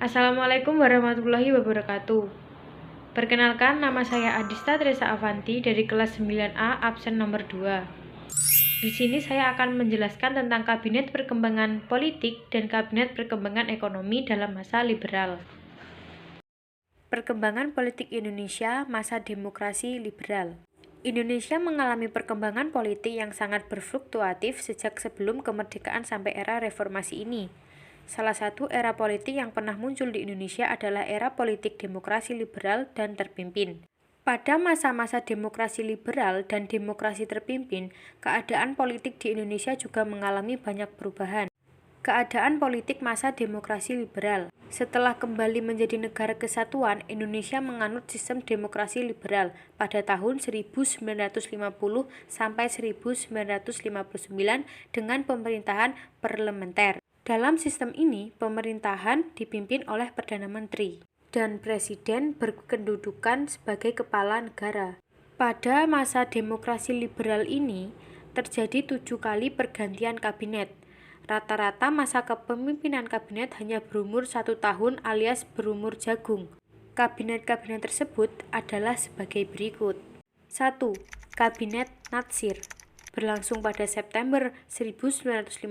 Assalamualaikum warahmatullahi wabarakatuh. Perkenalkan, nama saya Adista Teresa Avanti dari kelas 9A absen nomor 2. Di sini saya akan menjelaskan tentang Kabinet Perkembangan Politik dan Kabinet Perkembangan Ekonomi dalam masa liberal. Perkembangan politik Indonesia masa demokrasi liberal. Indonesia mengalami perkembangan politik yang sangat berfluktuatif sejak sebelum kemerdekaan sampai era reformasi ini. Salah satu era politik yang pernah muncul di Indonesia adalah era politik demokrasi liberal dan terpimpin. Pada masa-masa demokrasi liberal dan demokrasi terpimpin, keadaan politik di Indonesia juga mengalami banyak perubahan. Keadaan politik masa demokrasi liberal. Setelah kembali menjadi negara kesatuan, Indonesia menganut sistem demokrasi liberal pada tahun 1950 sampai 1959 dengan pemerintahan parlementer. Dalam sistem ini, pemerintahan dipimpin oleh Perdana Menteri dan Presiden berkedudukan sebagai kepala negara. Pada masa demokrasi liberal ini, terjadi 7 kali pergantian kabinet. Rata-rata masa kepemimpinan kabinet hanya berumur 1 tahun alias berumur jagung. Kabinet-kabinet tersebut adalah sebagai berikut. 1. Kabinet Natsir berlangsung pada September 1950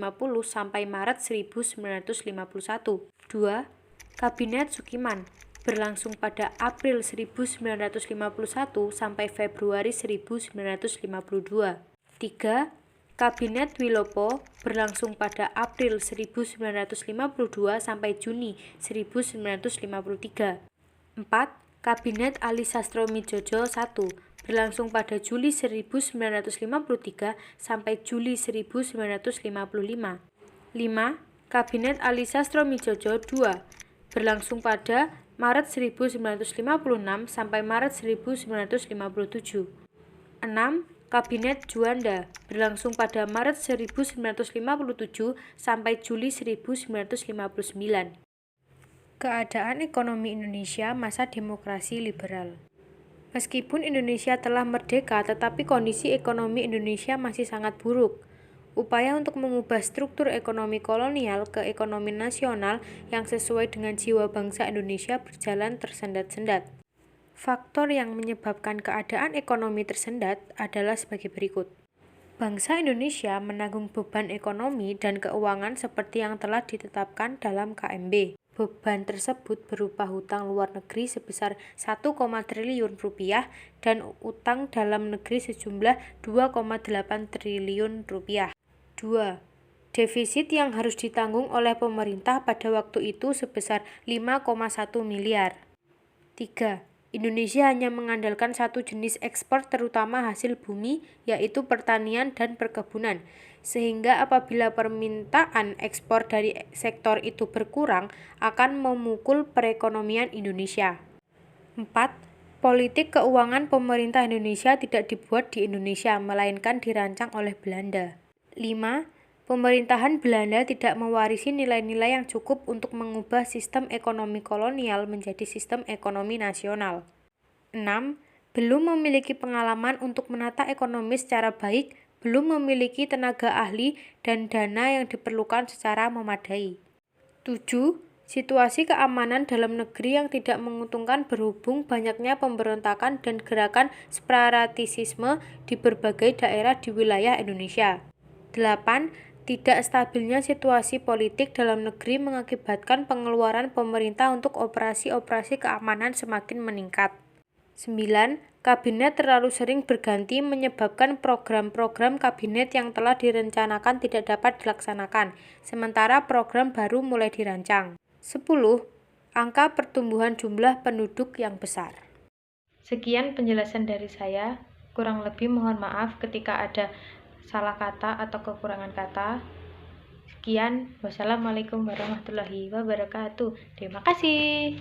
sampai Maret 1951. 2. Kabinet Sukiman berlangsung pada April 1951 sampai Februari 1952. 3. Kabinet Wilopo berlangsung pada April 1952 sampai Juni 1953. 4. Kabinet Ali Sastro-Midjojo I berlangsung pada Juli 1953 sampai Juli 1955. 5. Kabinet Ali Sastro-Midjojo II berlangsung pada Maret 1956 sampai Maret 1957. 6. Kabinet Juanda berlangsung pada Maret 1957 sampai Juli 1959. Keadaan ekonomi Indonesia masa demokrasi liberal. Meskipun Indonesia telah merdeka, tetapi kondisi ekonomi Indonesia masih sangat buruk. Upaya untuk mengubah struktur ekonomi kolonial ke ekonomi nasional yang sesuai dengan jiwa bangsa Indonesia berjalan tersendat-sendat. Faktor yang menyebabkan keadaan ekonomi tersendat adalah sebagai berikut. Bangsa Indonesia menanggung beban ekonomi dan keuangan seperti yang telah ditetapkan dalam KMB. Beban tersebut berupa hutang luar negeri sebesar 1, triliun rupiah dan utang dalam negeri sejumlah 2,8 triliun rupiah. 2. Defisit yang harus ditanggung oleh pemerintah pada waktu itu sebesar 5,1 miliar. 3. Indonesia hanya mengandalkan satu jenis ekspor terutama hasil bumi, yaitu pertanian dan perkebunan, sehingga apabila permintaan ekspor dari sektor itu berkurang, akan memukul perekonomian Indonesia. 4. Politik keuangan pemerintah Indonesia tidak dibuat di Indonesia, melainkan dirancang oleh Belanda. 5. Pemerintahan Belanda tidak mewarisi nilai-nilai yang cukup untuk mengubah sistem ekonomi kolonial menjadi sistem ekonomi nasional. 6. Belum memiliki pengalaman untuk menata ekonomi secara baik, belum memiliki tenaga ahli dan dana yang diperlukan secara memadai. 7. Situasi keamanan dalam negeri yang tidak menguntungkan berhubung banyaknya pemberontakan dan gerakan separatisme di berbagai daerah di wilayah Indonesia. 8. Tidak stabilnya situasi politik dalam negeri mengakibatkan pengeluaran pemerintah untuk operasi-operasi keamanan semakin meningkat. 9. Kabinet terlalu sering berganti menyebabkan program-program kabinet yang telah direncanakan tidak dapat dilaksanakan, sementara program baru mulai dirancang. 10. Angka pertumbuhan jumlah penduduk yang besar. Sekian penjelasan dari saya, kurang lebih mohon maaf ketika ada salah kata atau kekurangan kata. Sekian, wassalamualaikum warahmatullahi wabarakatuh. Terima kasih.